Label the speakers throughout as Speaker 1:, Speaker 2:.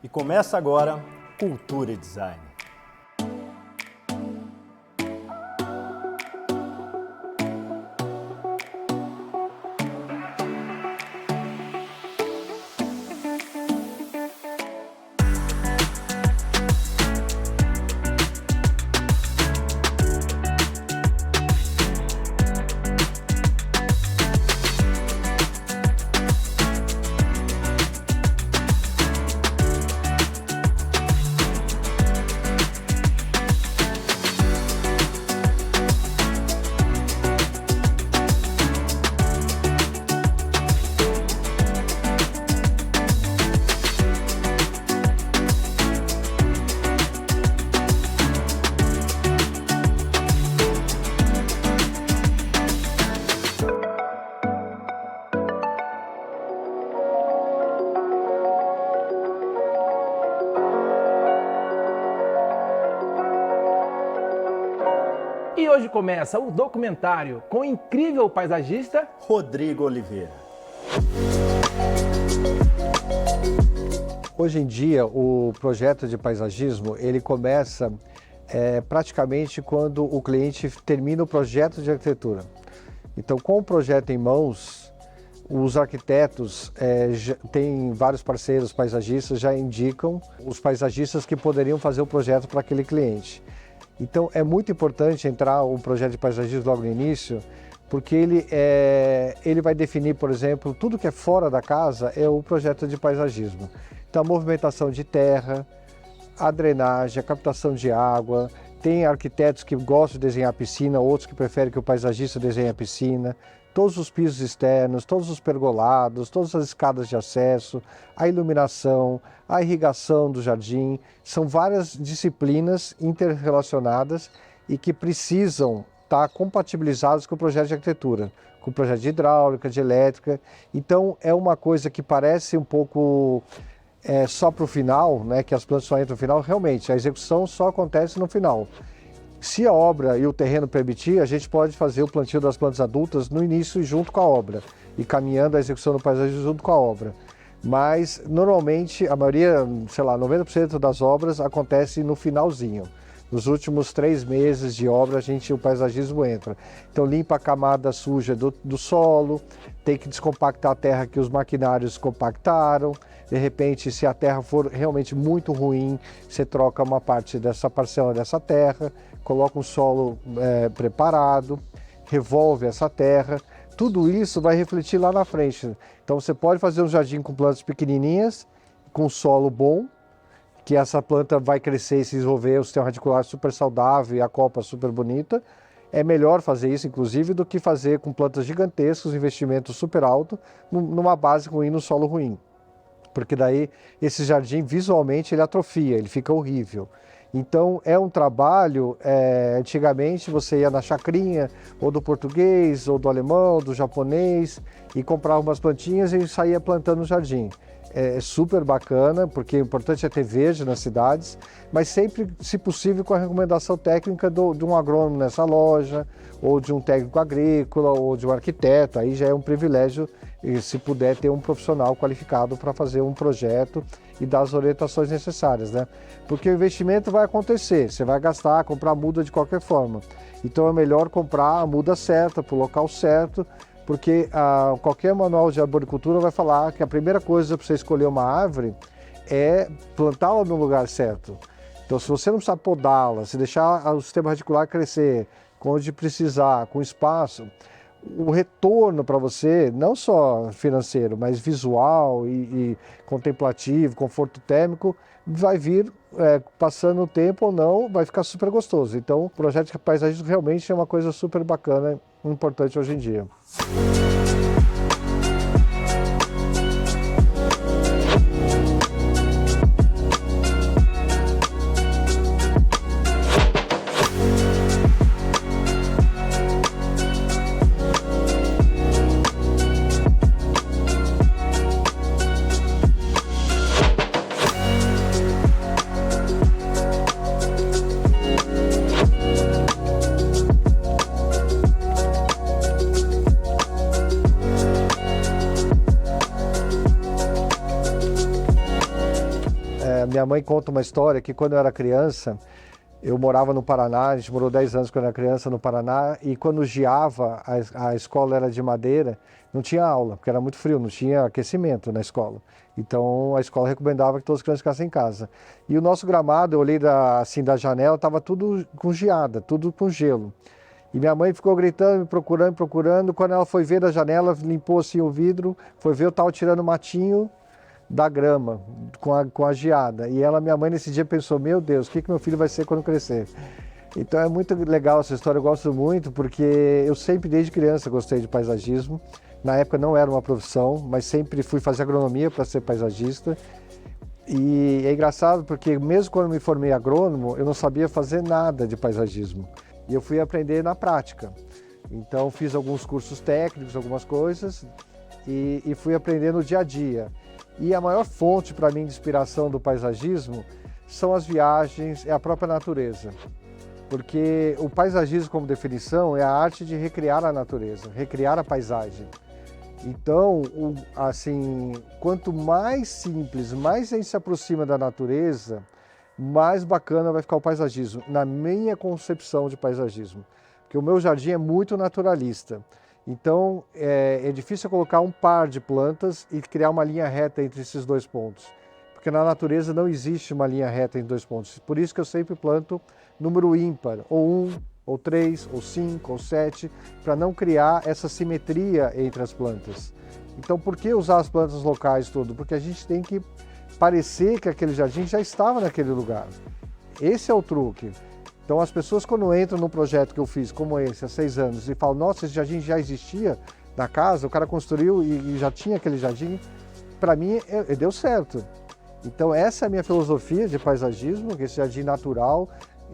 Speaker 1: E começa agora Cultura e Design.
Speaker 2: E hoje começa o documentário com o incrível paisagista
Speaker 1: Rodrigo Oliveira.
Speaker 3: Hoje em dia, o projeto de paisagismo, ele começa praticamente quando o cliente termina o projeto de arquitetura. Então, com o projeto em mãos, os arquitetos têm vários parceiros paisagistas, já indicam os paisagistas que poderiam fazer o projeto para aquele cliente. Então, é muito importante entrar um projeto de paisagismo logo no início, porque ele vai definir, por exemplo, tudo que é fora da casa é o projeto de paisagismo. Então, a movimentação de terra, a drenagem, a captação de água. Tem arquitetos que gostam de desenhar piscina, outros que preferem que o paisagista desenhe a piscina. Todos os pisos externos, todos os pergolados, todas as escadas de acesso, a iluminação, a irrigação do jardim. São várias disciplinas interrelacionadas e que precisam estar compatibilizadas com o projeto de arquitetura, com o projeto de hidráulica, de elétrica. Então é uma coisa que parece um pouco só para o final, né, que as plantas só entram no final. Realmente, a execução só acontece no final. Se a obra e o terreno permitir, a gente pode fazer o plantio das plantas adultas no início junto com a obra e caminhando a execução do paisagismo junto com a obra. Mas, normalmente, a maioria, 90% das obras acontece no finalzinho. Nos últimos 3 meses de obra, o paisagismo entra. Então, limpa a camada suja do solo, tem que descompactar a terra que os maquinários compactaram. De repente, se a terra for realmente muito ruim, você troca uma parte dessa parcela dessa terra, coloca um solo preparado, revolve essa terra. Tudo isso vai refletir lá na frente. Então, você pode fazer um jardim com plantas pequenininhas, com solo bom, que essa planta vai crescer e se desenvolver, o sistema radicular super saudável e a copa super bonita. É melhor fazer isso, inclusive, do que fazer com plantas gigantescas, investimento super alto, numa base ruim, no solo ruim. Porque daí esse jardim, visualmente, ele atrofia, ele fica horrível. Então, é um trabalho, antigamente você ia na chacrinha, ou do português, ou do alemão, do japonês, e comprava umas plantinhas e saía plantando no jardim. É super bacana, porque o importante é ter verde nas cidades, mas sempre, se possível, com a recomendação técnica de um agrônomo nessa loja, ou de um técnico agrícola, ou de um arquiteto. Aí já é um privilégio, se puder ter um profissional qualificado para fazer um projeto e dar as orientações necessárias, né? Porque o investimento vai acontecer, você vai gastar, comprar muda de qualquer forma. Então é melhor comprar a muda certa, para o local certo, porque qualquer manual de arboricultura vai falar que a primeira coisa para você escolher uma árvore é plantá-la no lugar certo. Então, se você não precisar podá-la, se deixar o sistema radicular crescer, onde precisar, com espaço, o retorno para você, não só financeiro, mas visual e contemplativo, conforto térmico, vai vir passando o tempo ou não, vai ficar super gostoso. Então, o projeto de paisagismo realmente é uma coisa super bacana e importante hoje em dia. Minha mãe conta uma história que quando eu era criança, eu morava no Paraná, a gente morou 10 anos quando eu era criança no Paraná, e quando geava, a escola era de madeira, não tinha aula, porque era muito frio, não tinha aquecimento na escola. Então a escola recomendava que todas as crianças ficassem em casa. E o nosso gramado, eu olhei assim da janela, estava tudo com geada, tudo com gelo. E minha mãe ficou gritando, me procurando, procurando. Quando ela foi ver da janela, limpou assim o vidro, foi ver, eu estava tirando matinho da grama, com a geada. E minha mãe nesse dia pensou, meu Deus, o que meu filho vai ser quando crescer? Então é muito legal essa história, eu gosto muito, porque eu sempre desde criança gostei de paisagismo. Na época não era uma profissão, mas sempre fui fazer agronomia para ser paisagista. E é engraçado porque mesmo quando me formei agrônomo, eu não sabia fazer nada de paisagismo. E eu fui aprender na prática. Então fiz alguns cursos técnicos, algumas coisas, e fui aprender no dia a dia. E a maior fonte para mim de inspiração do paisagismo são as viagens, é a própria natureza. Porque o paisagismo, como definição, é a arte de recriar a natureza, recriar a paisagem. Então, assim, quanto mais simples, mais a gente se aproxima da natureza, mais bacana vai ficar o paisagismo, na minha concepção de paisagismo. Porque o meu jardim é muito naturalista. Então, é difícil colocar um par de plantas e criar uma linha reta entre esses dois pontos. Porque na natureza não existe uma linha reta entre dois pontos. Por isso que eu sempre planto número ímpar, ou 1, ou 3, ou 5, ou 7, para não criar essa simetria entre as plantas. Então, por que usar as plantas locais tudo? Porque a gente tem que parecer que aquele jardim já estava naquele lugar. Esse é o truque. Então as pessoas quando entram num projeto que eu fiz, como esse, há 6 anos, e falam, nossa, esse jardim já existia na casa, o cara construiu e já tinha aquele jardim, para mim deu certo. Então essa é a minha filosofia de paisagismo, esse jardim natural,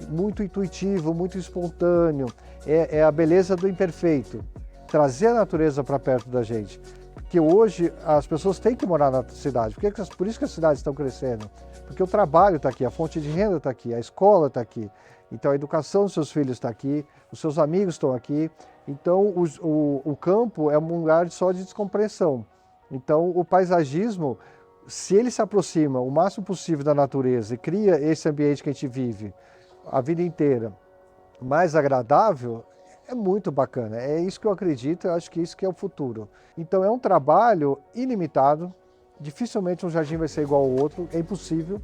Speaker 3: muito intuitivo, muito espontâneo, é a beleza do imperfeito, trazer a natureza para perto da gente. Porque hoje as pessoas têm que morar na cidade, por isso que as cidades estão crescendo, porque o trabalho está aqui, a fonte de renda está aqui, a escola está aqui. Então a educação dos seus filhos está aqui, os seus amigos estão aqui. Então o campo é um lugar só de descompressão. Então o paisagismo, se ele se aproxima o máximo possível da natureza e cria esse ambiente que a gente vive a vida inteira mais agradável, é muito bacana. É isso que eu acredito, eu acho que isso que é o futuro. Então é um trabalho ilimitado, dificilmente um jardim vai ser igual ao outro, é impossível.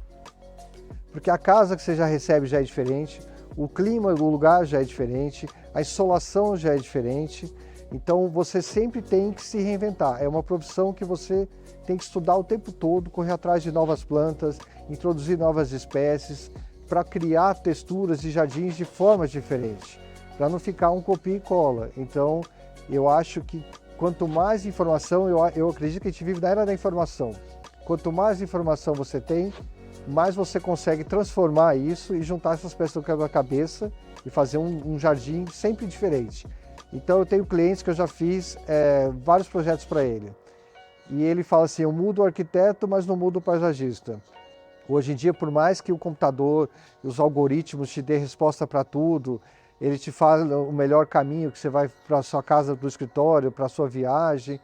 Speaker 3: Porque a casa que você já recebe já é diferente, o clima do lugar já é diferente, a insolação já é diferente. Então você sempre tem que se reinventar. É uma profissão que você tem que estudar o tempo todo, correr atrás de novas plantas, introduzir novas espécies, para criar texturas de jardins de formas diferentes, para não ficar um copia e cola. Então eu acho que quanto mais informação, eu acredito que a gente vive na era da informação. Quanto mais informação você tem, mais você consegue transformar isso e juntar essas peças do quebra-cabeça e fazer um jardim sempre diferente. Então eu tenho clientes que eu já fiz vários projetos para ele. E ele fala assim, eu mudo o arquiteto, mas não mudo o paisagista. Hoje em dia, por mais que o computador e os algoritmos te dê resposta para tudo, ele te fala o melhor caminho que você vai para a sua casa, para o escritório, para a sua viagem,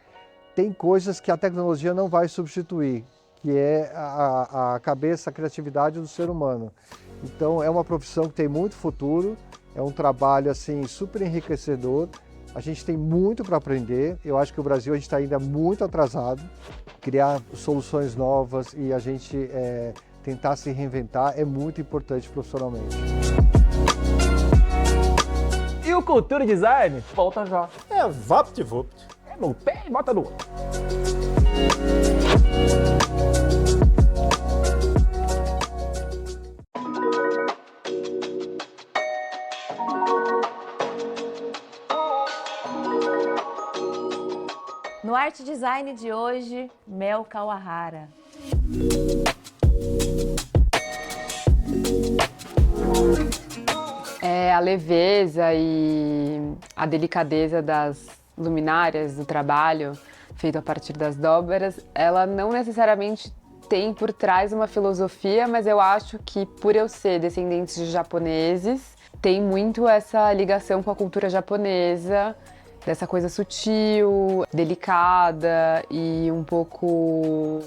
Speaker 3: tem coisas que a tecnologia não vai substituir, que é a cabeça, a criatividade do ser humano. Então é uma profissão que tem muito futuro, é um trabalho assim super enriquecedor, a gente tem muito para aprender, eu acho que o Brasil a gente está ainda muito atrasado, criar soluções novas e a gente tentar se reinventar é muito importante profissionalmente.
Speaker 2: E o Cultura Design volta já.
Speaker 1: É vapt-vupt.
Speaker 2: É no pé e bota no outro.
Speaker 4: No Arte Design de hoje, Mel Kawahara.
Speaker 5: A leveza e a delicadeza das luminárias do trabalho feito a partir das dobras, ela não necessariamente tem por trás uma filosofia, mas eu acho que por eu ser descendente de japoneses, tem muito essa ligação com a cultura japonesa, dessa coisa sutil, delicada e um pouco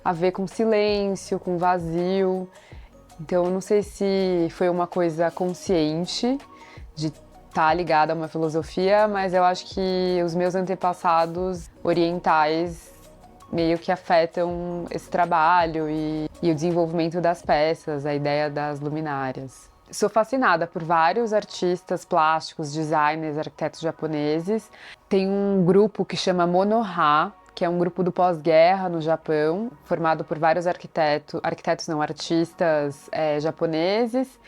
Speaker 5: a ver com silêncio, com vazio. Então, eu não sei se foi uma coisa consciente de estar ligada a uma filosofia, mas eu acho que os meus antepassados orientais meio que afetam esse trabalho e o desenvolvimento das peças, a ideia das luminárias. Sou fascinada por vários artistas plásticos, designers, arquitetos japoneses. Tem um grupo que chama Mono-ha, que é um grupo do pós-guerra no Japão, formado por vários artistas japoneses.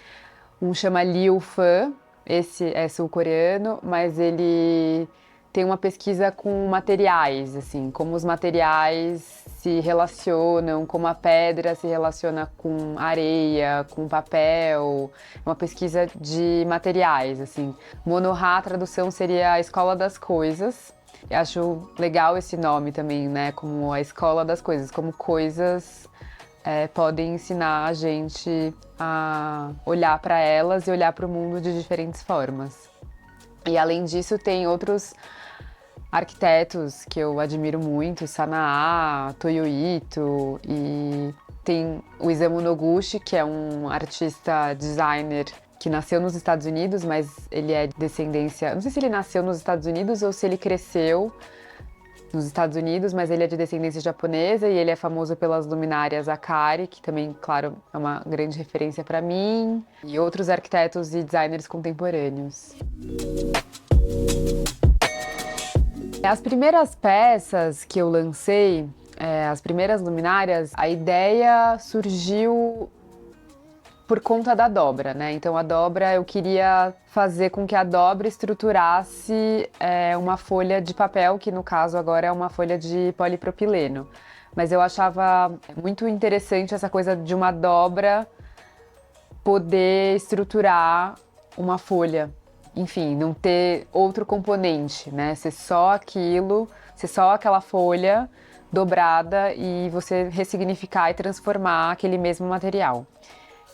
Speaker 5: Um chama Liu Fan, esse é sul-coreano, mas ele tem uma pesquisa com materiais, assim, como os materiais se relacionam, como a pedra se relaciona com areia, com papel, uma pesquisa de materiais, assim. Mono-ha, a tradução seria a Escola das Coisas. Eu acho legal esse nome também, né, como a Escola das Coisas, como coisas podem ensinar a gente a olhar para elas e olhar para o mundo de diferentes formas. E além disso, tem outros arquitetos que eu admiro muito, Sanaa, Toyo Ito, e tem o Isamu Noguchi, que é um artista designer que nasceu nos Estados Unidos, mas ele é de descendência... Não sei se ele nasceu nos Estados Unidos ou se ele cresceu nos Estados Unidos, mas ele é de descendência japonesa e ele é famoso pelas luminárias Akari, que também, claro, é uma grande referência para mim, e outros arquitetos e designers contemporâneos. As primeiras peças que eu lancei, as primeiras luminárias, a ideia surgiu por conta da dobra, né? Então a dobra, eu queria fazer com que a dobra estruturasse uma folha de papel, que no caso agora é uma folha de polipropileno. Mas eu achava muito interessante essa coisa de uma dobra poder estruturar uma folha. Enfim, não ter outro componente, né? Ser só aquilo, ser só aquela folha dobrada e você ressignificar e transformar aquele mesmo material.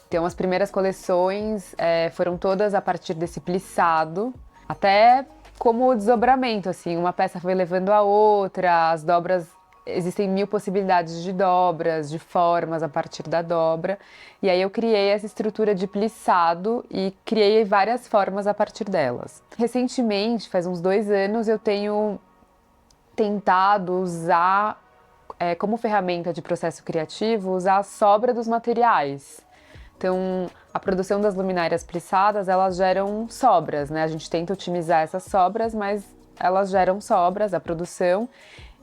Speaker 5: Então, as primeiras coleções foram todas a partir desse plissado, até como desdobramento, assim, uma peça foi levando a outra, as dobras, existem 1000 possibilidades de dobras, de formas a partir da dobra, e aí eu criei essa estrutura de plissado e criei várias formas a partir delas. Recentemente, faz uns 2 anos, eu tenho tentado usar, como ferramenta de processo criativo, usar a sobra dos materiais. Então, a produção das luminárias plissadas, elas geram sobras, né? A gente tenta otimizar essas sobras, mas elas geram sobras, a produção.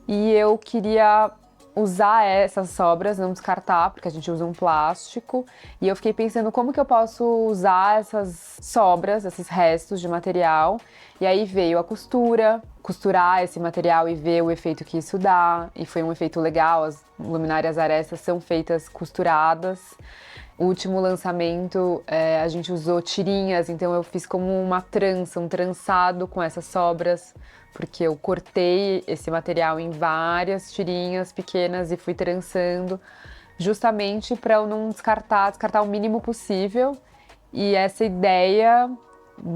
Speaker 5: E eu queria usar essas sobras, não descartar, porque a gente usa um plástico. E eu fiquei pensando como que eu posso usar essas sobras, esses restos de material. E aí veio a costura, costurar esse material e ver o efeito que isso dá. E foi um efeito legal, as luminárias arestas são feitas costuradas. O último lançamento, a gente usou tirinhas, então eu fiz como uma trança, um trançado com essas sobras, porque eu cortei esse material em várias tirinhas pequenas e fui trançando, justamente para eu não descartar o mínimo possível. E essa ideia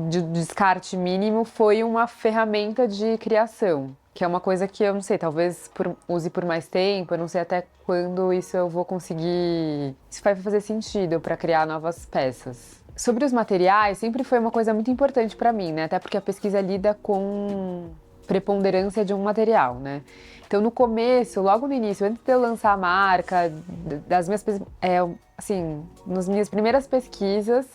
Speaker 5: de descarte mínimo foi uma ferramenta de criação, que é uma coisa que eu não sei, talvez use por mais tempo, eu não sei até quando isso eu vou conseguir... Isso vai fazer sentido para criar novas peças. Sobre os materiais, sempre foi uma coisa muito importante para mim, né? Até porque a pesquisa lida com preponderância de um material, né? Então, no começo, logo no início, antes de eu lançar a marca, nas minhas primeiras pesquisas,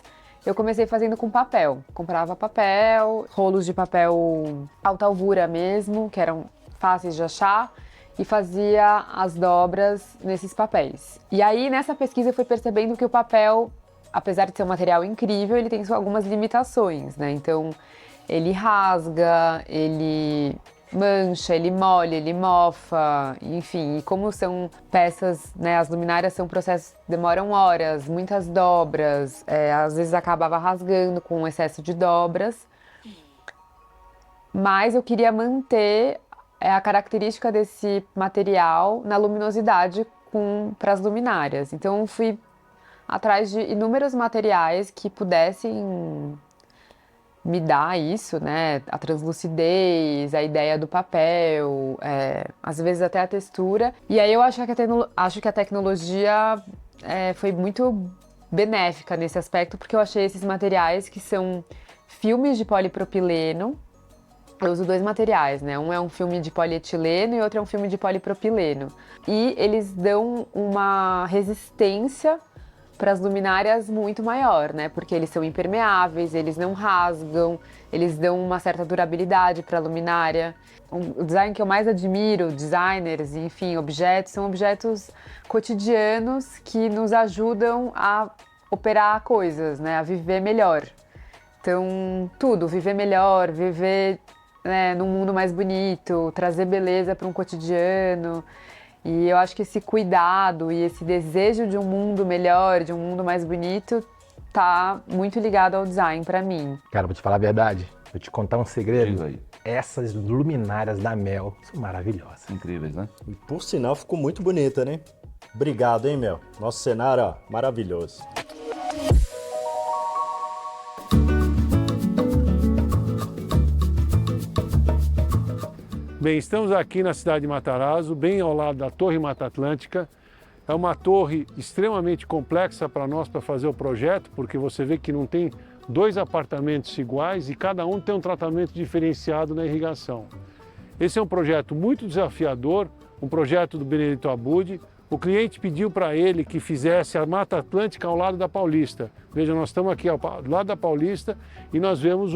Speaker 5: eu comecei fazendo com papel. Comprava papel, rolos de papel alta alvura mesmo, que eram fáceis de achar, e fazia as dobras nesses papéis. E aí, nessa pesquisa, eu fui percebendo que o papel, apesar de ser um material incrível, ele tem algumas limitações, né? Então, ele rasga, ele mancha, ele molha, ele mofa, enfim. E como são peças, né, as luminárias são processos que demoram horas, muitas dobras, às vezes acabava rasgando com excesso de dobras. Mas eu queria manter a característica desse material na luminosidade para as luminárias. Então eu fui atrás de inúmeros materiais que pudessem me dá isso, né? A translucidez, a ideia do papel, às vezes até a textura. E aí eu acho que a tecnologia foi muito benéfica nesse aspecto, porque eu achei esses materiais que são filmes de polipropileno. Eu uso 2 materiais, né? Um é um filme de polietileno e outro é um filme de polipropileno. E eles dão uma resistência para as luminárias muito maior, né? Porque eles são impermeáveis, eles não rasgam, eles dão uma certa durabilidade para a luminária. O design que eu mais admiro, designers, enfim, objetos, são objetos cotidianos que nos ajudam a operar coisas, né? A viver melhor. Então, tudo, viver melhor, viver, né, num mundo mais bonito, trazer beleza para um cotidiano. E eu acho que esse cuidado e esse desejo de um mundo melhor, de um mundo mais bonito, tá muito ligado ao design para mim.
Speaker 2: Cara, vou te falar a verdade, vou te contar um segredo.
Speaker 6: Diga aí.
Speaker 2: Essas luminárias da Mel são maravilhosas.
Speaker 6: Incríveis, né?
Speaker 1: E por sinal ficou muito bonita, né? Obrigado, hein, Mel? Nosso cenário, ó, maravilhoso.
Speaker 7: Bem, estamos aqui na cidade de Matarazzo, bem ao lado da Torre Mata Atlântica. É uma torre extremamente complexa para nós para fazer o projeto, porque você vê que não tem 2 apartamentos iguais e cada um tem um tratamento diferenciado na irrigação. Esse é um projeto muito desafiador, um projeto do Benedito Abud. O cliente pediu para ele que fizesse a Mata Atlântica ao lado da Paulista. Veja, nós estamos aqui ao lado da Paulista e nós vemos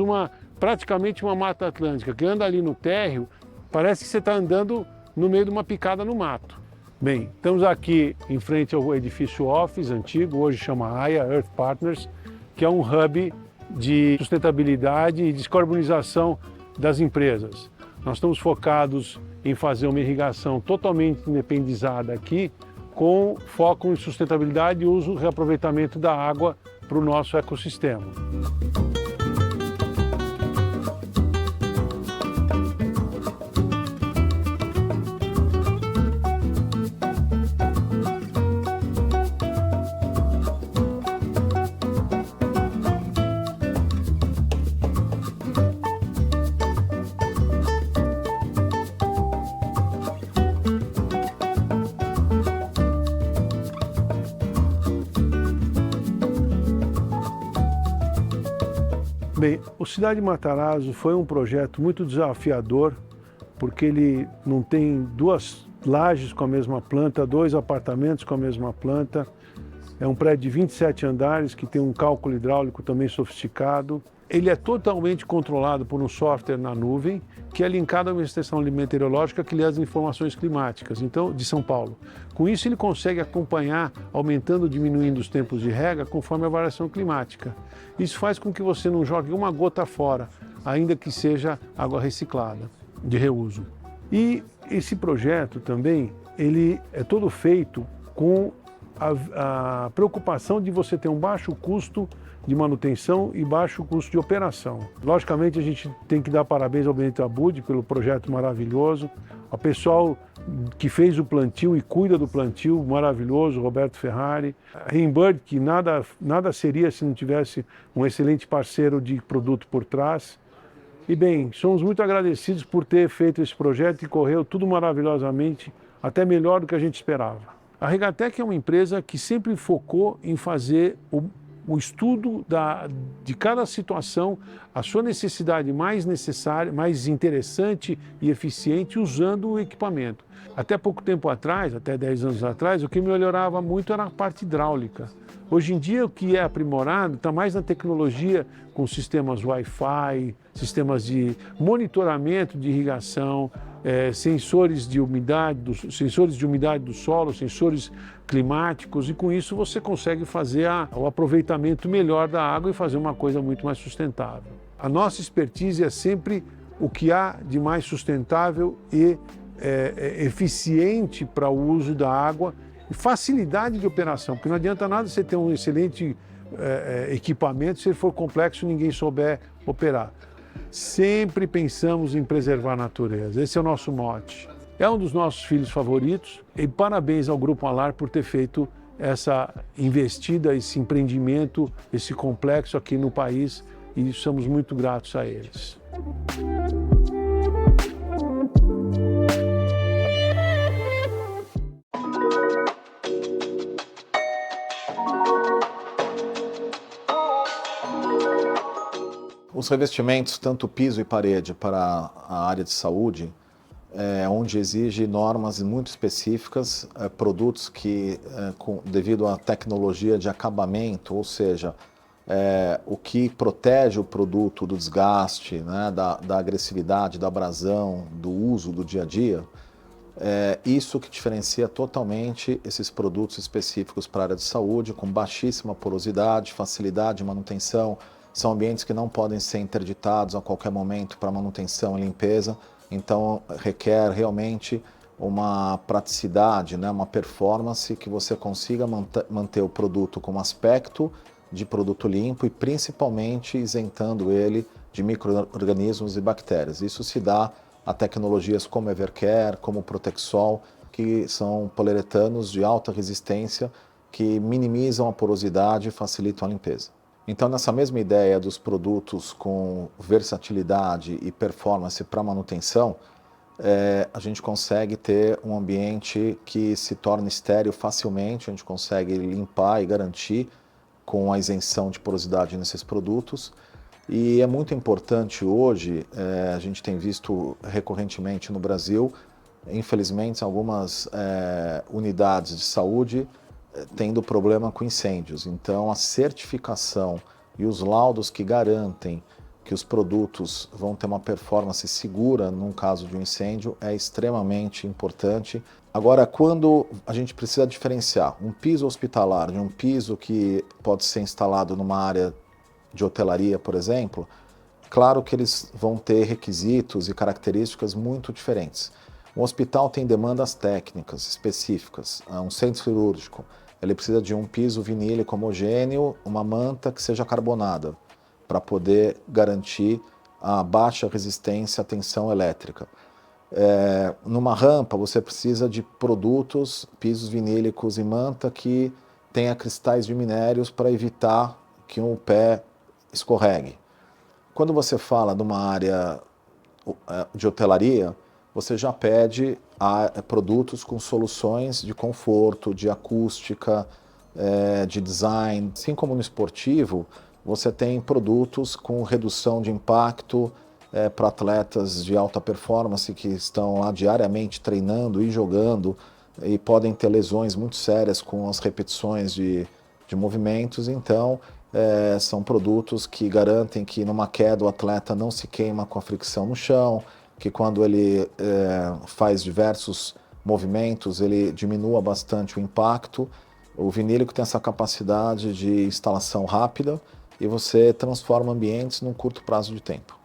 Speaker 7: praticamente uma Mata Atlântica que anda ali no térreo. Parece que você está andando no meio de uma picada no mato. Bem, estamos aqui em frente ao edifício Office antigo, hoje chama AIA Earth Partners, que é um hub de sustentabilidade e descarbonização das empresas. Nós estamos focados em fazer uma irrigação totalmente independizada aqui, com foco em sustentabilidade e uso e reaproveitamento da água para o nosso ecossistema. Bem, o Cidade de Matarazzo foi um projeto muito desafiador, porque ele não tem 2 lajes com a mesma planta, 2 apartamentos com a mesma planta. É um prédio de 27 andares que tem um cálculo hidráulico também sofisticado. Ele é totalmente controlado por um software na nuvem, que é linkado a uma estação meteorológica que lê as informações climáticas, então, de São Paulo. Com isso, ele consegue acompanhar, aumentando ou diminuindo os tempos de rega conforme a variação climática. Isso faz com que você não jogue uma gota fora, ainda que seja água reciclada, de reuso. E esse projeto também, ele é todo feito com a preocupação de você ter um baixo custo de manutenção e baixo custo de operação. Logicamente, a gente tem que dar parabéns ao Benedito Abud pelo projeto maravilhoso, ao pessoal que fez o plantio e cuida do plantio maravilhoso, Roberto Ferrari, a Rainbird, que nada seria se não tivesse um excelente parceiro de produto por trás. E bem, somos muito agradecidos por ter feito esse projeto e correu tudo maravilhosamente, até melhor do que a gente esperava. A Regatec é uma empresa que sempre focou em fazer o estudo de cada situação, a sua necessidade mais necessária, mais interessante e eficiente usando o equipamento. Até pouco tempo atrás, até 10 anos atrás, o que melhorava muito era a parte hidráulica. Hoje em dia, o que é aprimorado está mais na tecnologia, com sistemas Wi-Fi, sistemas de monitoramento de irrigação, sensores de umidade do solo, sensores climáticos, e com isso você consegue fazer o aproveitamento melhor da água e fazer uma coisa muito mais sustentável. A nossa expertise é sempre o que há de mais sustentável e eficiente para o uso da água e facilidade de operação, porque não adianta nada você ter um excelente equipamento se ele for complexo e ninguém souber operar. Sempre pensamos em preservar a natureza, esse é o nosso mote. É um dos nossos filhos favoritos e parabéns ao Grupo Alar por ter feito essa investida, esse empreendimento, esse complexo aqui no país e somos muito gratos a eles.
Speaker 6: Os revestimentos, tanto piso e parede para a área de saúde, onde exige normas muito específicas, produtos que, devido à tecnologia de acabamento, ou seja, o que protege o produto do desgaste, né, da agressividade, da abrasão, do uso do dia a dia, isso que diferencia totalmente esses produtos específicos para a área de saúde, com baixíssima porosidade, facilidade de manutenção. São ambientes que não podem ser interditados a qualquer momento para manutenção e limpeza, então requer realmente uma praticidade, né, uma performance que você consiga manter o produto com aspecto de produto limpo e principalmente isentando ele de micro-organismos e bactérias. Isso se dá a tecnologias como Evercare, como Protexol, que são poliuretanos de alta resistência que minimizam a porosidade e facilitam a limpeza. Então, nessa mesma ideia dos produtos com versatilidade e performance para manutenção, a gente consegue ter um ambiente que se torna estéril facilmente, a gente consegue limpar e garantir com a isenção de porosidade nesses produtos. E é muito importante hoje, a gente tem visto recorrentemente no Brasil, infelizmente, algumas unidades de saúde tendo problema com incêndios. Então, a certificação e os laudos que garantem que os produtos vão ter uma performance segura num caso de um incêndio é extremamente importante. Agora, quando a gente precisa diferenciar um piso hospitalar de um piso que pode ser instalado numa área de hotelaria, por exemplo, claro que eles vão ter requisitos e características muito diferentes. Um hospital tem demandas técnicas específicas, um centro cirúrgico, ele precisa de um piso vinílico homogêneo, uma manta que seja carbonada, para poder garantir a baixa resistência à tensão elétrica. Numa rampa, você precisa de produtos, pisos vinílicos e manta que tenha cristais de minérios para evitar que o pé escorregue. Quando você fala de uma área de hotelaria, você já pede produtos com soluções de conforto, de acústica, de design. Assim como no esportivo, você tem produtos com redução de impacto para atletas de alta performance que estão lá diariamente treinando e jogando e podem ter lesões muito sérias com as repetições de movimentos. Então, são produtos que garantem que numa queda o atleta não se queima com a fricção no chão, que quando ele faz diversos movimentos, ele diminua bastante o impacto. O vinílico tem essa capacidade de instalação rápida e você transforma ambientes num curto prazo de tempo.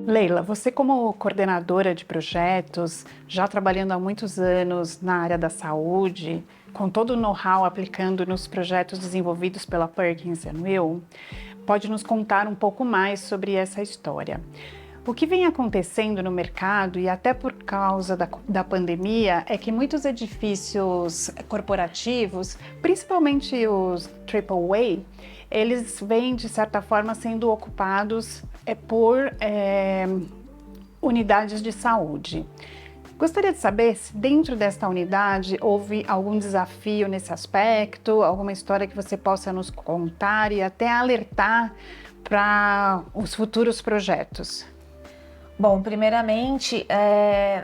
Speaker 8: Leila, você como coordenadora de projetos, já trabalhando há muitos anos na área da saúde, com todo o know-how aplicando nos projetos desenvolvidos pela Perkins & Will, pode nos contar um pouco mais sobre essa história. O que vem acontecendo no mercado, e até por causa da pandemia, é que muitos edifícios corporativos, principalmente os AAA, eles vêm, de certa forma, sendo ocupados por unidades de saúde. Gostaria de saber se dentro desta unidade houve algum desafio nesse aspecto, alguma história que você possa nos contar e até alertar para os futuros projetos.
Speaker 4: Bom, primeiramente,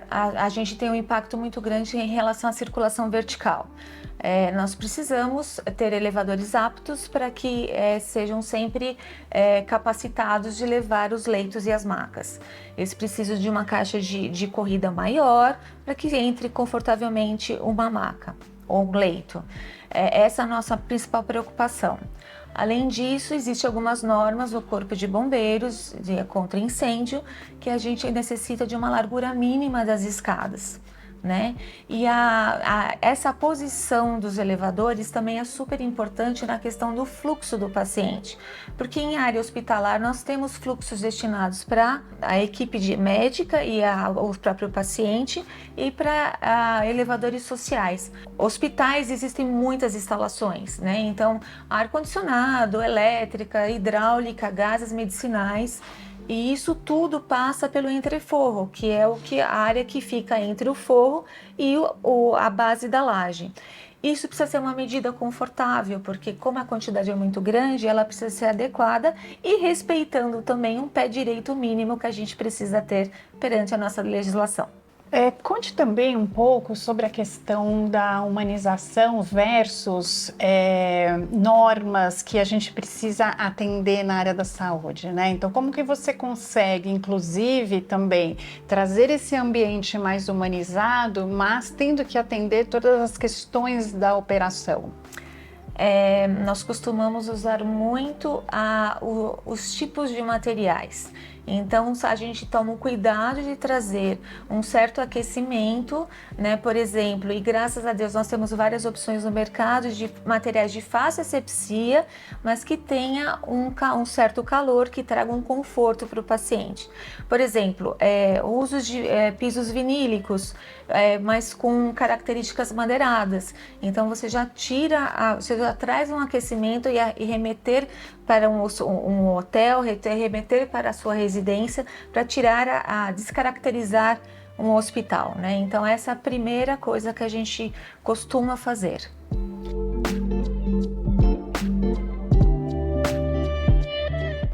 Speaker 4: a gente tem um impacto muito grande em relação à circulação vertical. Nós precisamos ter elevadores aptos para que sejam sempre capacitados de levar os leitos e as macas. Eles precisam de uma caixa de corrida maior para que entre confortavelmente uma maca ou um leito. Essa é a nossa principal preocupação. Além disso, existem algumas normas do Corpo de Bombeiros contra incêndio que a gente necessita de uma largura mínima das escadas, né? E essa posição dos elevadores também é super importante na questão do fluxo do paciente, porque em área hospitalar nós temos fluxos destinados para a equipe médica e o próprio paciente e para elevadores sociais. Hospitais existem muitas instalações, né? Então, ar-condicionado, elétrica, hidráulica, gases medicinais. E isso tudo passa pelo entreforro, que é a área que fica entre o forro e a base da laje. Isso precisa ser uma medida confortável, porque como a quantidade é muito grande, ela precisa ser adequada e respeitando também um pé direito mínimo que a gente precisa ter perante a nossa legislação.
Speaker 8: Conte também um pouco sobre a questão da humanização versus normas que a gente precisa atender na área da saúde, né? Então, como que você consegue, inclusive, também trazer esse ambiente mais humanizado, mas tendo que atender todas as questões da operação?
Speaker 4: Nós costumamos usar muito os tipos de materiais. Então, a gente toma o cuidado de trazer um certo aquecimento, né? Por exemplo, e graças a Deus nós temos várias opções no mercado de materiais de fácil asepsia, mas que tenha um certo calor, que traga um conforto para o paciente. Por exemplo, o uso de pisos vinílicos, mas com características madeiradas. Então, você já você já traz um aquecimento e remeter para um hotel, remeter para a sua residência, para descaracterizar um hospital, né? Então, essa é a primeira coisa que a gente costuma fazer.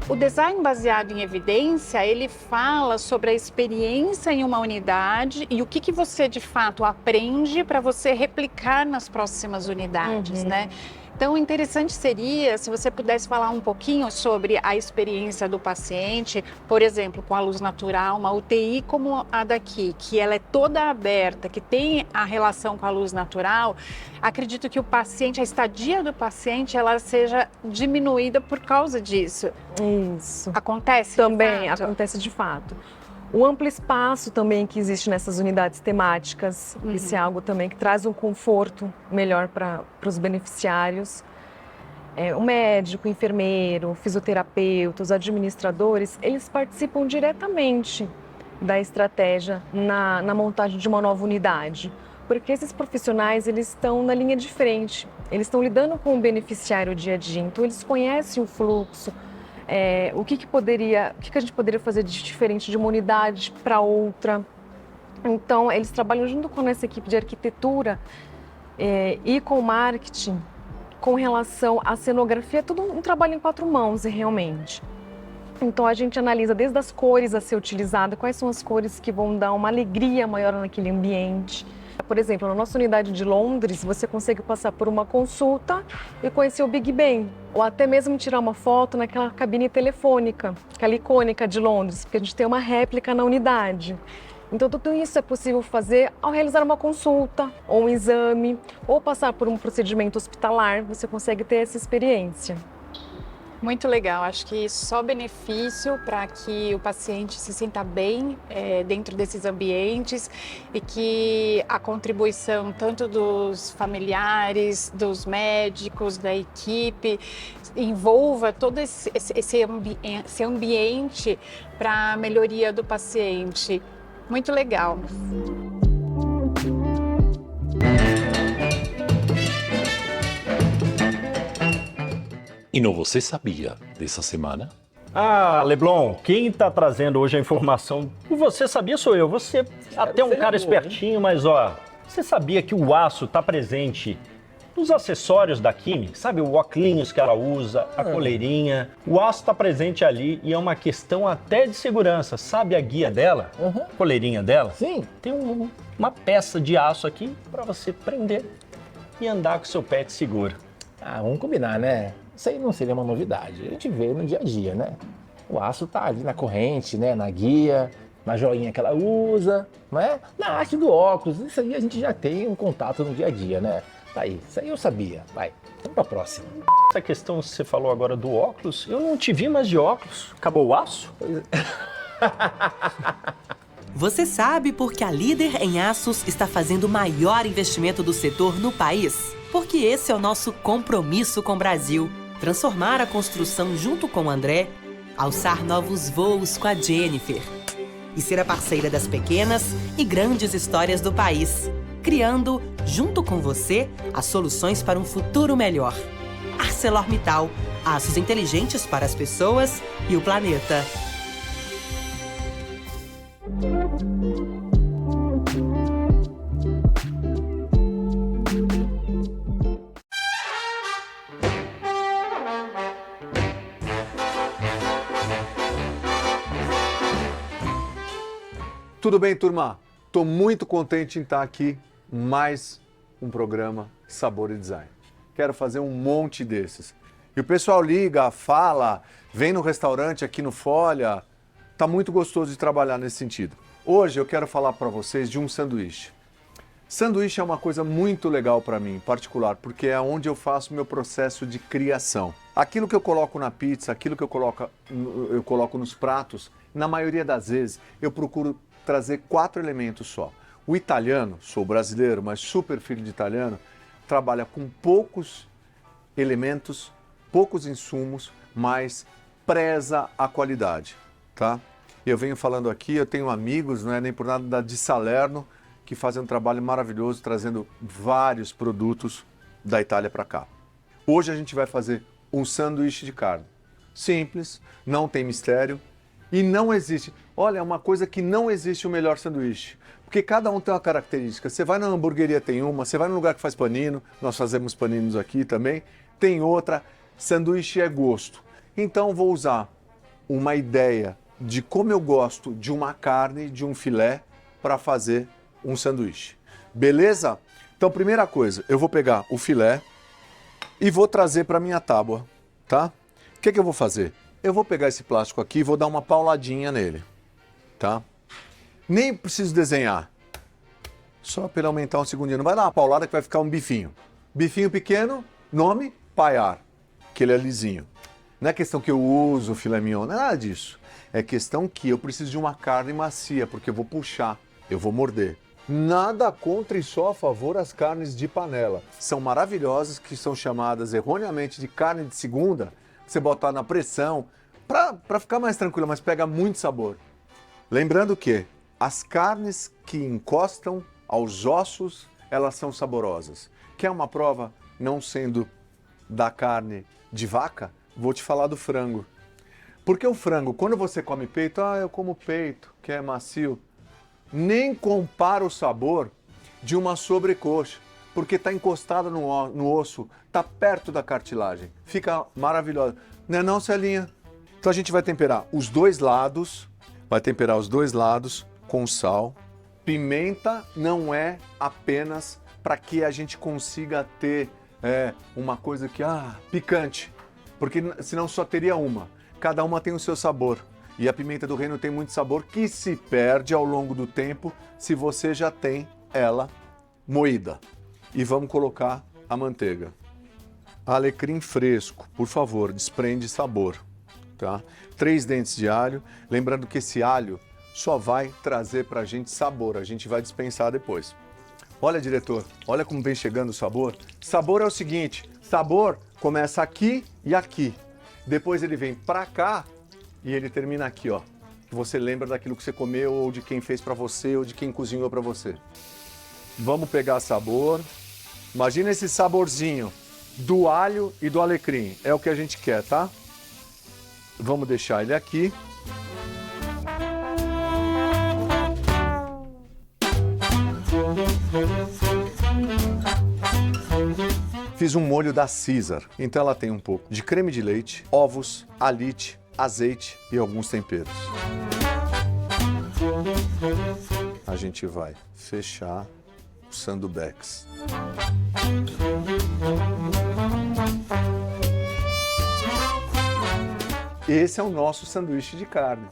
Speaker 8: O design baseado em evidência, ele fala sobre a experiência em uma unidade e o que você de fato aprende para você replicar nas próximas unidades, né? Então, o interessante seria se você pudesse falar um pouquinho sobre a experiência do paciente, por exemplo, com a luz natural, uma UTI como a daqui, que ela é toda aberta, que tem a relação com a luz natural. Acredito que a estadia do paciente, ela seja diminuída por causa disso.
Speaker 9: Isso.
Speaker 8: Acontece?
Speaker 9: Também acontece de fato. O amplo espaço também que existe nessas unidades temáticas, isso é algo também que traz um conforto melhor para os beneficiários. O médico, o enfermeiro, o fisioterapeuta, os administradores, eles participam diretamente da estratégia na montagem de uma nova unidade, porque esses profissionais eles estão na linha de frente, eles estão lidando com o beneficiário dia a dia, então eles conhecem o fluxo. O que a gente poderia fazer de diferente de uma unidade para outra. Então, eles trabalham junto com essa equipe de arquitetura e com marketing, com relação à cenografia, tudo um trabalho em 4 mãos, realmente. Então, a gente analisa desde as cores a ser utilizada, quais são as cores que vão dar uma alegria maior naquele ambiente. Por exemplo, na nossa unidade de Londres, você consegue passar por uma consulta e conhecer o Big Ben, ou até mesmo tirar uma foto naquela cabine telefônica, aquela icônica de Londres, porque a gente tem uma réplica na unidade. Então, tudo isso é possível fazer ao realizar uma consulta, ou um exame, ou passar por um procedimento hospitalar, você consegue ter essa experiência.
Speaker 8: Muito legal, acho que só benefício para que o paciente se sinta bem dentro desses ambientes e que a contribuição tanto dos familiares, dos médicos, da equipe, envolva todo esse ambiente para a melhoria do paciente. Muito legal.
Speaker 10: E não você sabia dessa semana?
Speaker 1: Ah, Leblon, quem tá trazendo hoje a informação? Você sabia sou eu. Você até um cara espertinho, mas ó, você sabia que o aço tá presente nos acessórios da Kimi? Sabe o óculos que ela usa, a coleirinha? O aço tá presente ali e é uma questão até de segurança. Sabe a guia dela? A coleirinha dela?
Speaker 11: Sim.
Speaker 1: Tem uma peça de aço aqui para você prender e andar com seu pet seguro.
Speaker 11: Ah, vamos combinar, né? Isso aí não seria uma novidade, a gente vê no dia a dia, né? O aço tá ali na corrente, né? Na guia, na joinha que ela usa, não é? Na arte do óculos, isso aí a gente já tem um contato no dia a dia, né? Tá aí, isso aí eu sabia. Vai, vamos pra próxima.
Speaker 1: Essa questão que você falou agora do óculos, eu não te vi mais de óculos. Acabou o aço?
Speaker 12: Você sabe por que a Líder em Aços está fazendo o maior investimento do setor no país? Porque esse é o nosso compromisso com o Brasil. Transformar a construção junto com o André, alçar novos voos com a Jennifer e ser a parceira das pequenas e grandes histórias do país, criando, junto com você, as soluções para um futuro melhor. ArcelorMittal, aços inteligentes para as pessoas e o planeta.
Speaker 13: Tudo bem, turma? Estou muito contente em estar aqui mais um programa Sabor e Design. Quero fazer um monte desses. E o pessoal liga, fala, vem no restaurante aqui no Folha. Tá muito gostoso de trabalhar nesse sentido. Hoje eu quero falar para vocês de um sanduíche. Sanduíche é uma coisa muito legal para mim, em particular, porque é onde eu faço meu processo de criação. Aquilo que eu coloco na pizza, aquilo que eu coloco nos pratos, na maioria das vezes eu procuro trazer 4 elementos só. O italiano, sou brasileiro, mas super filho de italiano, trabalha com poucos elementos, poucos insumos, mas preza a qualidade, tá? Eu venho falando aqui, eu tenho amigos, não é nem por nada, da de Salerno, que fazem um trabalho maravilhoso, trazendo vários produtos da Itália para cá. Hoje a gente vai fazer um sanduíche de carne. Simples, não tem mistério e não existe. Olha, é uma coisa que não existe o melhor sanduíche. Porque cada um tem uma característica. Você vai na hamburgueria, tem uma. Você vai num lugar que faz panino, nós fazemos paninos aqui também, tem outra. Sanduíche é gosto. Então vou usar uma ideia de como eu gosto de uma carne, de um filé, para fazer um sanduíche. Beleza? Então, primeira coisa, eu vou pegar o filé e vou trazer para minha tábua, tá? O que eu vou fazer? Eu vou pegar esse plástico aqui e vou dar uma pauladinha nele, tá? Nem preciso desenhar. Só para ele aumentar um segundinho. Não vai dar uma paulada que vai ficar um bifinho. Bifinho pequeno, nome, paiar, que ele é lisinho. Não é questão que eu uso filé mignon, não é nada disso. É questão que eu preciso de uma carne macia, porque eu vou puxar, eu vou morder. Nada contra e só a favor as carnes de panela. São maravilhosas, que são chamadas erroneamente de carne de segunda. Você botar na pressão, para ficar mais tranquila, mas pega muito sabor. Lembrando que as carnes que encostam aos ossos, elas são saborosas. Quer uma prova, não sendo da carne de vaca? Vou te falar do frango. Porque o frango, quando você come peito, eu como peito, que é macio. Nem compara o sabor de uma sobrecoxa, porque está encostada no osso, está perto da cartilagem. Fica maravilhosa. Não é não, Celinha? Então a gente vai temperar os dois lados, com sal. Pimenta não é apenas para que a gente consiga ter uma coisa que, picante, porque senão só teria uma. Cada uma tem o seu sabor. E a pimenta do reino tem muito sabor que se perde ao longo do tempo se você já tem ela moída. E vamos colocar a manteiga. Alecrim fresco, por favor, desprende sabor, tá? 3 dentes de alho. Lembrando que esse alho só vai trazer pra gente sabor, a gente vai dispensar depois. Olha, diretor, olha como vem chegando o sabor. Sabor é o seguinte, sabor começa aqui e aqui. Depois ele vem pra cá e ele termina aqui, ó. Você lembra daquilo que você comeu, ou de quem fez pra você, ou de quem cozinhou pra você. Vamos pegar sabor. Imagina esse saborzinho do alho e do alecrim. É o que a gente quer, tá? Vamos deixar ele aqui. Fiz um molho da Caesar, então ela tem um pouco de creme de leite, ovos, alite, azeite e alguns temperos. A gente vai fechar o sandubex. Esse é o nosso sanduíche de carne.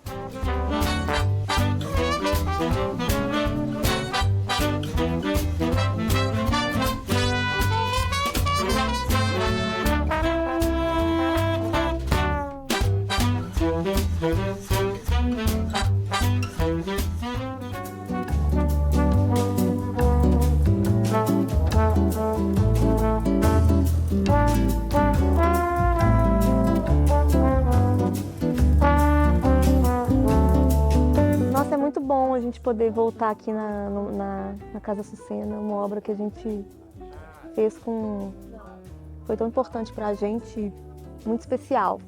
Speaker 14: muito bom a gente poder voltar aqui na Casa Açucena, uma obra que a gente fez foi tão importante pra gente, muito especial.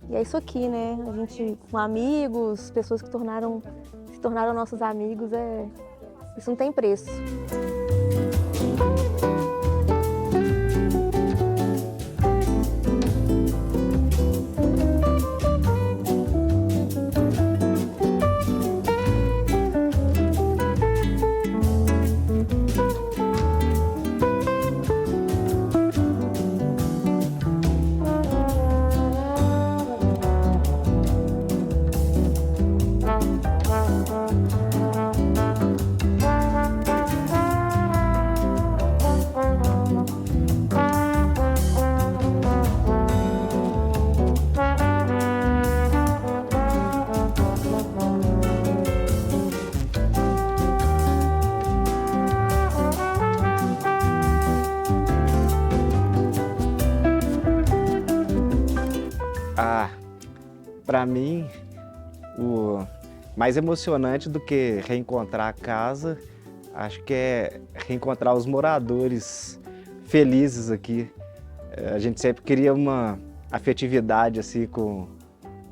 Speaker 14: E é isso aqui, né? A gente, com amigos, pessoas que se tornaram nossos amigos, isso não tem preço.
Speaker 15: Para mim, o mais emocionante do que reencontrar a casa, acho que é reencontrar os moradores felizes aqui. A gente sempre queria uma afetividade assim com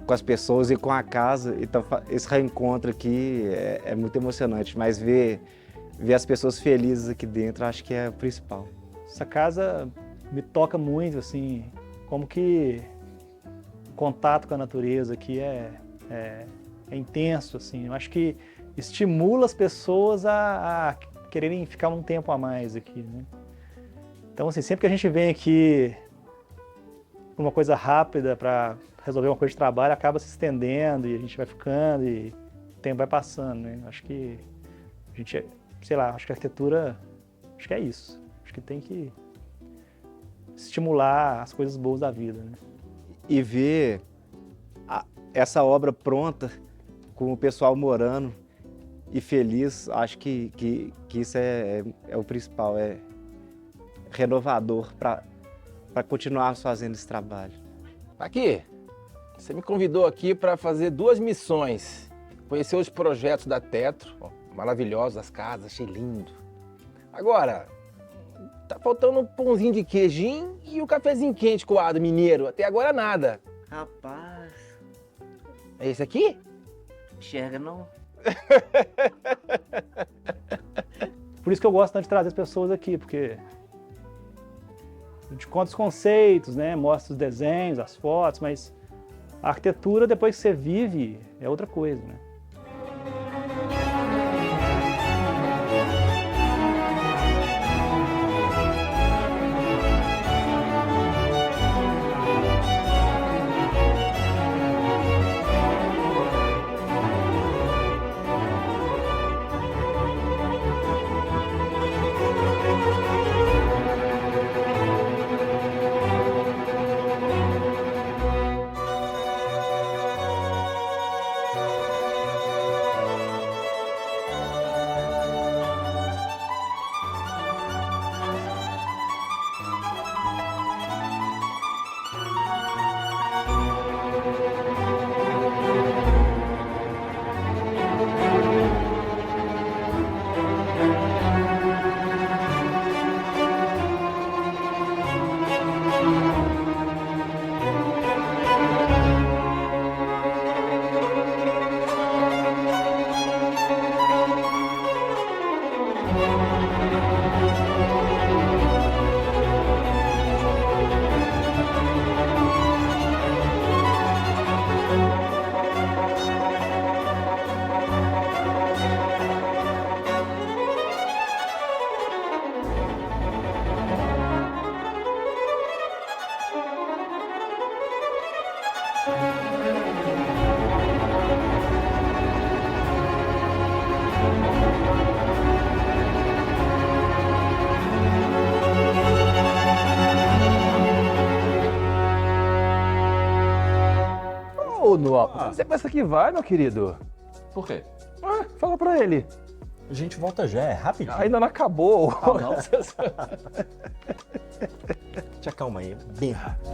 Speaker 15: as pessoas e com a casa, então esse reencontro aqui é muito emocionante, mas ver as pessoas felizes aqui dentro acho que é o principal.
Speaker 16: Essa casa me toca muito, assim, como que contato com a natureza aqui é intenso, assim. Eu acho que estimula as pessoas a quererem ficar um tempo a mais aqui, né? Então, assim, sempre que a gente vem aqui uma coisa rápida para resolver uma coisa de trabalho, acaba se estendendo e a gente vai ficando e o tempo vai passando, né? Acho que a gente, sei lá, acho que a arquitetura, acho que é isso. Acho que tem que estimular as coisas boas da vida, né?
Speaker 15: E ver essa obra pronta, com o pessoal morando e feliz, acho que isso é o principal, é renovador para continuar fazendo esse trabalho.
Speaker 11: Aqui, você me convidou aqui para fazer 2 missões. Conhecer os projetos da Tetro, maravilhosos, as casas, achei lindo. Agora, tá faltando um pãozinho de queijinho e um cafezinho quente coado mineiro. Até agora nada.
Speaker 15: Rapaz...
Speaker 11: É esse aqui?
Speaker 15: Enxerga não.
Speaker 16: Por isso que eu gosto tanto de trazer as pessoas aqui, porque a gente conta os conceitos, né? Mostra os desenhos, as fotos, mas a arquitetura, depois que você vive, é outra coisa, né?
Speaker 2: Você pensa que vai, meu querido?
Speaker 1: Por quê?
Speaker 2: Fala pra ele.
Speaker 1: A gente volta já, é rapidinho.
Speaker 2: Ainda não acabou.
Speaker 1: Não. Te acalma aí, bem rápido.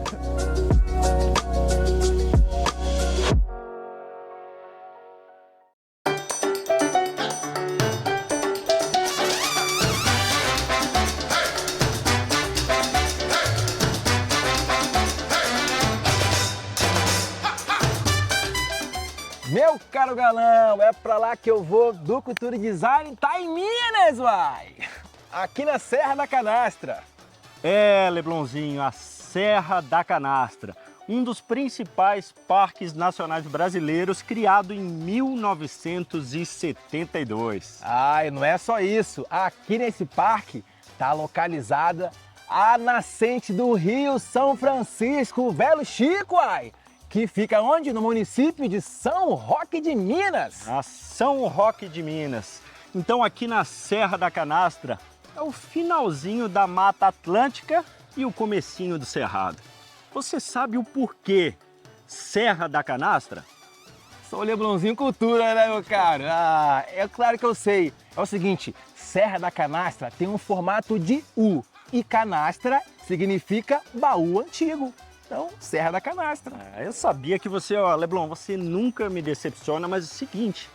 Speaker 2: Meu caro galão, é pra lá que eu vou. Do Cultura e Design tá em Minas, uai! Aqui na Serra da Canastra.
Speaker 1: É, Leblonzinho, a Serra da Canastra, um dos principais parques nacionais brasileiros, criado em 1972.
Speaker 2: Ah, e não é só isso. Aqui nesse parque tá localizada a nascente do Rio São Francisco, o Velho Chico, uai! Que fica onde? No município de São Roque de Minas.
Speaker 1: A São Roque de Minas. Então aqui na Serra da Canastra é o finalzinho da Mata Atlântica e o comecinho do Cerrado. Você sabe o porquê Serra da Canastra?
Speaker 2: Sou Leblonzinho Cultura, né, meu caro? Ah, é claro que eu sei. É o seguinte, Serra da Canastra tem um formato de U e canastra significa baú antigo. Então, Serra da Canastra.
Speaker 1: Eu sabia que você, ó, Leblon, você nunca me decepciona, mas é o seguinte,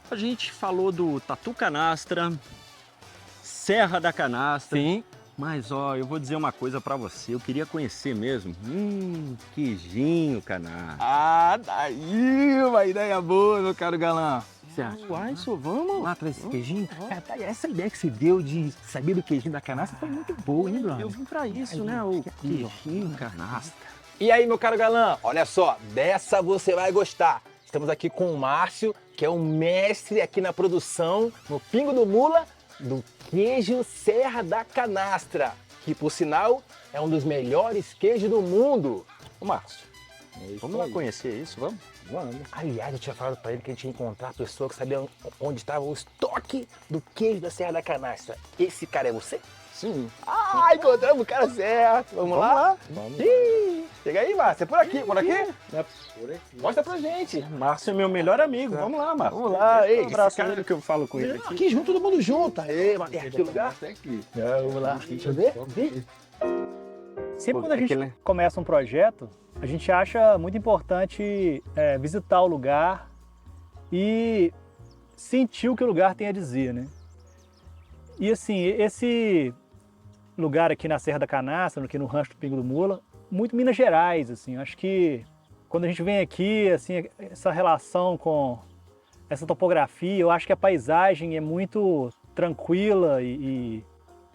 Speaker 1: a gente falou do Tatu Canastra, Serra da Canastra.
Speaker 2: Sim.
Speaker 1: Mas, ó, eu vou dizer uma coisa pra você, eu queria conhecer mesmo. Queijinho canastra.
Speaker 2: Ah, daí, uma ideia boa, meu caro galã. O que você acha?
Speaker 1: Uai, só vamos.
Speaker 2: Lá atrás desse queijinho? Cara, tá aí, essa ideia que você deu de saber do queijinho da canastra foi muito boa, hein, Bruno?
Speaker 1: Eu vim pra isso, né, o queijinho canastra.
Speaker 2: E aí, meu caro galã, olha só, dessa você vai gostar. Estamos aqui com o Márcio, que é o mestre aqui na produção, no Pingo do Mula, do queijo Serra da Canastra, que, por sinal, é um dos melhores queijos do mundo.
Speaker 1: Ô, Márcio, vamos lá conhecer isso, vamos?
Speaker 2: Vamos. Aliás, eu tinha falado pra ele que a gente ia encontrar a pessoa que sabia onde estava o estoque do queijo da Serra da Canastra. Esse cara é você?
Speaker 1: Sim.
Speaker 2: Ah, encontramos o cara certo. Vamos lá?
Speaker 1: Vamos.
Speaker 2: Chega aí, Márcio. É por aqui, por aqui?
Speaker 1: Por aqui.
Speaker 2: Mostra pra gente.
Speaker 1: Márcio é meu melhor amigo. Vamos lá, Márcio.
Speaker 2: Vamos lá. Ei,
Speaker 1: um abraço a ele que eu falo com ele aqui.
Speaker 2: Aqui junto, todo mundo junto. Aê, Matheus, aqui o lugar? Vamos lá. Deixa eu ver.
Speaker 16: Sempre quando a gente começa um projeto, a gente acha muito importante visitar o lugar e sentir o que o lugar tem a dizer, né? E assim, esse lugar aqui na Serra da Canastra, aqui no Rancho do Pingo do Mula, muito Minas Gerais, assim, acho que quando a gente vem aqui, assim, essa relação com essa topografia, eu acho que a paisagem é muito tranquila e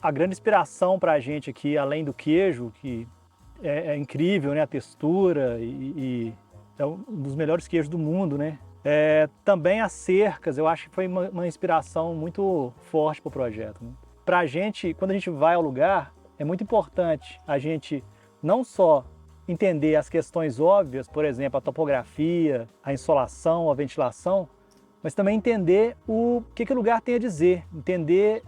Speaker 16: a grande inspiração para a gente aqui, além do queijo, que é incrível, né, a textura e é um dos melhores queijos do mundo, né? Também as cercas, eu acho que foi uma inspiração muito forte para o projeto, né? Para a gente, quando a gente vai ao lugar, é muito importante a gente não só entender as questões óbvias, por exemplo, a topografia, a insolação, a ventilação, mas também entender o que o lugar tem a dizer, entender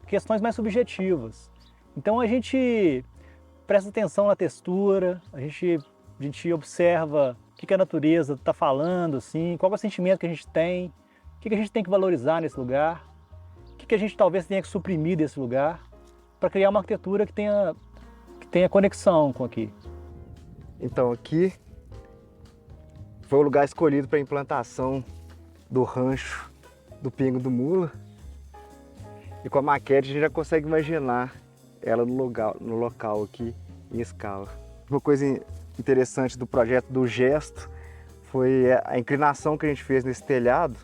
Speaker 16: questões mais subjetivas. Então a gente presta atenção na textura, a gente observa o que a natureza está falando, assim, qual é o sentimento que a gente tem, o que a gente tem que valorizar nesse lugar, o que a gente talvez tenha que suprimir desse lugar, para criar uma arquitetura que tenha conexão com aqui.
Speaker 15: Então aqui foi o lugar escolhido para a implantação do rancho do Pingo do Mula. E com a maquete a gente já consegue imaginar ela no local aqui em escala. Uma coisa interessante do projeto do Gesto foi a inclinação que a gente fez nesse telhado,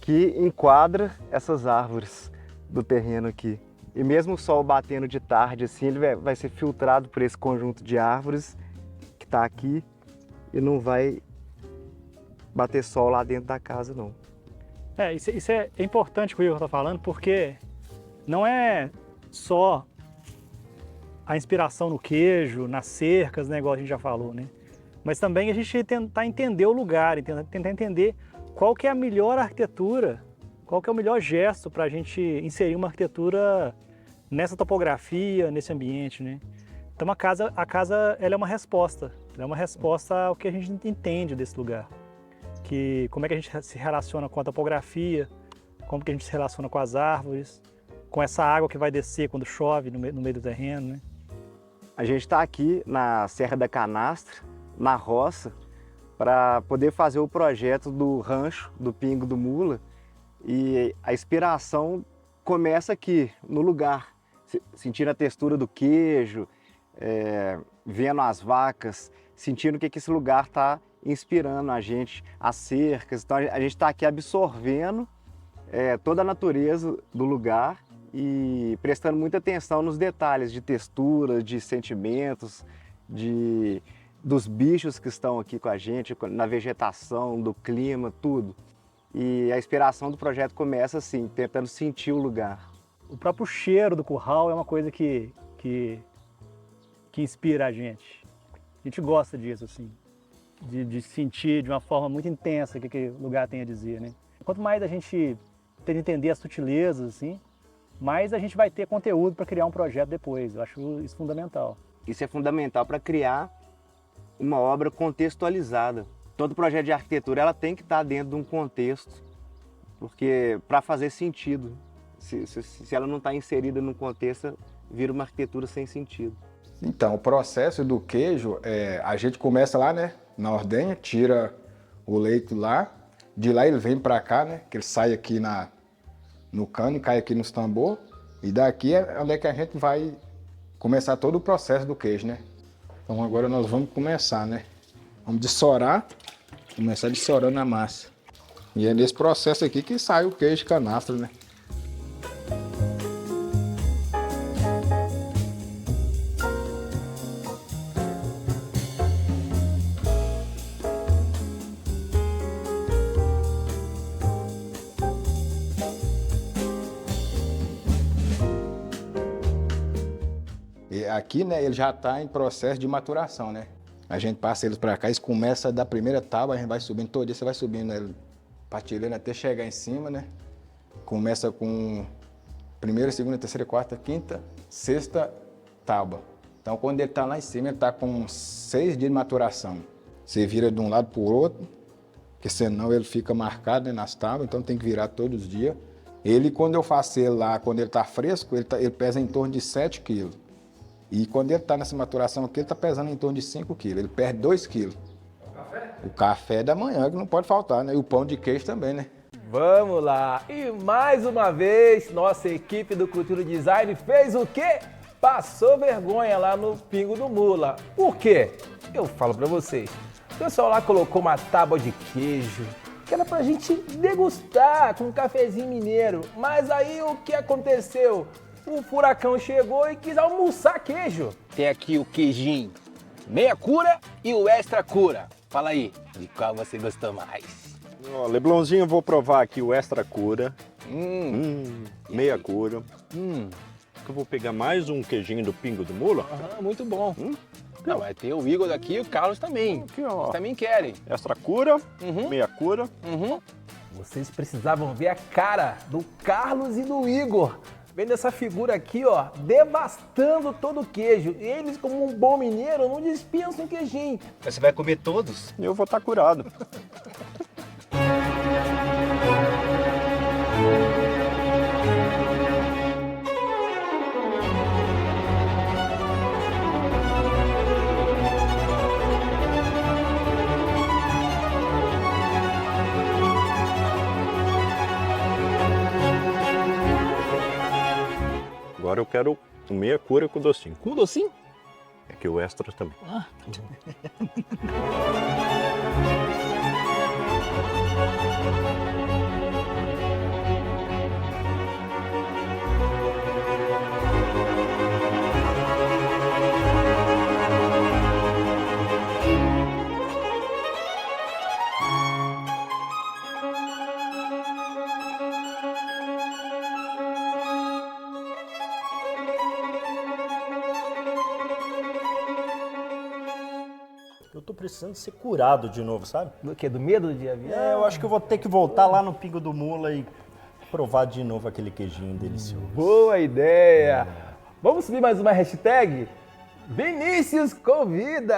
Speaker 15: que enquadra essas árvores do terreno aqui. E mesmo o sol batendo de tarde, assim, ele vai ser filtrado por esse conjunto de árvores que está aqui e não vai bater sol lá dentro da casa, não.
Speaker 16: Isso é importante o que o Igor está falando, porque não é só a inspiração no queijo, nas cercas, né, igual a gente já falou, né? Mas também a gente tentar entender o lugar, tentar entender qual que é a melhor arquitetura, qual que é o melhor gesto para a gente inserir uma arquitetura nessa topografia, nesse ambiente, né? Então a casa ela é uma resposta ao que a gente entende desse lugar. Como é que a gente se relaciona com a topografia, como que a gente se relaciona com as árvores, com essa água que vai descer quando chove no meio do terreno, né?
Speaker 15: A gente está aqui na Serra da Canastra, na roça, para poder fazer o projeto do rancho do Pingo do Mula, e a inspiração começa aqui, no lugar, sentindo a textura do queijo, vendo as vacas, sentindo o que esse lugar está inspirando a gente, as cercas. Então a gente está aqui absorvendo toda a natureza do lugar e prestando muita atenção nos detalhes de textura, de sentimentos, dos bichos que estão aqui com a gente, na vegetação, do clima, tudo. E a inspiração do projeto começa assim, tentando sentir o lugar.
Speaker 16: O próprio cheiro do curral é uma coisa que inspira a gente. A gente gosta disso, assim, de sentir de uma forma muito intensa o que aquele lugar tem a dizer, né? Quanto mais a gente tenta entender as sutilezas, assim, mais a gente vai ter conteúdo para criar um projeto depois. Eu acho isso fundamental.
Speaker 15: Isso é fundamental para criar uma obra contextualizada. Todo projeto de arquitetura ela tem que estar dentro de um contexto, porque para fazer sentido. Se ela não está inserida num contexto, vira uma arquitetura sem sentido.
Speaker 17: Então, o processo do queijo, a gente começa lá, né, na ordenha, tira o leite lá, de lá ele vem para cá, né, que ele sai aqui no cano e cai aqui nos tambor, e daqui é onde é que a gente vai começar todo o processo do queijo, né. Então agora nós vamos começar, né, vamos dessorar, começar dessorando a massa. E é nesse processo aqui que sai o queijo canastro, né. Aqui, né, ele já está em processo de maturação, né? A gente passa eles para cá, eles começam da primeira tábua, a gente vai subindo todo dia, você vai subindo ele partilhando até chegar em cima, né? Começa com primeira, segunda, terceira, quarta, quinta, sexta tábua. Então, quando ele está lá em cima, ele está com 6 dias de maturação. Você vira de um lado para o outro, porque senão ele fica marcado, né, nas tábuas, então tem que virar todos os dias. Ele, quando eu faço ele lá, quando ele está fresco, ele pesa em torno de 7 quilos. E quando ele está nessa maturação aqui, ele está pesando em torno de 5 quilos. Ele perde 2 quilos. O café da manhã, que não pode faltar, né? E o pão de queijo também, né?
Speaker 2: Vamos lá! E mais uma vez, nossa equipe do Cultura Design fez o quê? Passou vergonha lá no Pingo do Mula. Por quê? Eu falo pra vocês. O pessoal lá colocou uma tábua de queijo, que era pra gente degustar com um cafezinho mineiro. Mas aí o que aconteceu? O furacão chegou e quis almoçar queijo.
Speaker 11: Tem aqui o queijinho meia cura e o extra cura. Fala aí, de qual você gostou mais?
Speaker 1: Ó, Leblonzinho, eu vou provar aqui o extra cura. Meia cura. Eu vou pegar mais um queijinho do Pingo do Mula.
Speaker 11: Muito bom. Não, vai ter o Igor daqui e o Carlos também.
Speaker 1: Aqui, ó.
Speaker 11: Eles também querem.
Speaker 1: Extra cura, meia cura.
Speaker 2: Vocês precisavam ver a cara do Carlos e do Igor. Vendo essa figura aqui, ó, devastando todo o queijo. E eles, como um bom mineiro, não dispensam o queijinho.
Speaker 15: Você vai comer todos?
Speaker 1: Eu vou estar curado. Agora eu quero meia cura com docinho.
Speaker 11: Com docinho?
Speaker 1: É que o extra também. Eu tô precisando ser curado de novo, sabe?
Speaker 2: Do quê? Do medo de avião?
Speaker 1: Eu acho que eu vou ter que voltar lá no Pingo do Mula e provar de novo aquele queijinho delicioso.
Speaker 2: Boa ideia! Vamos subir mais uma hashtag? Vinícius Convida!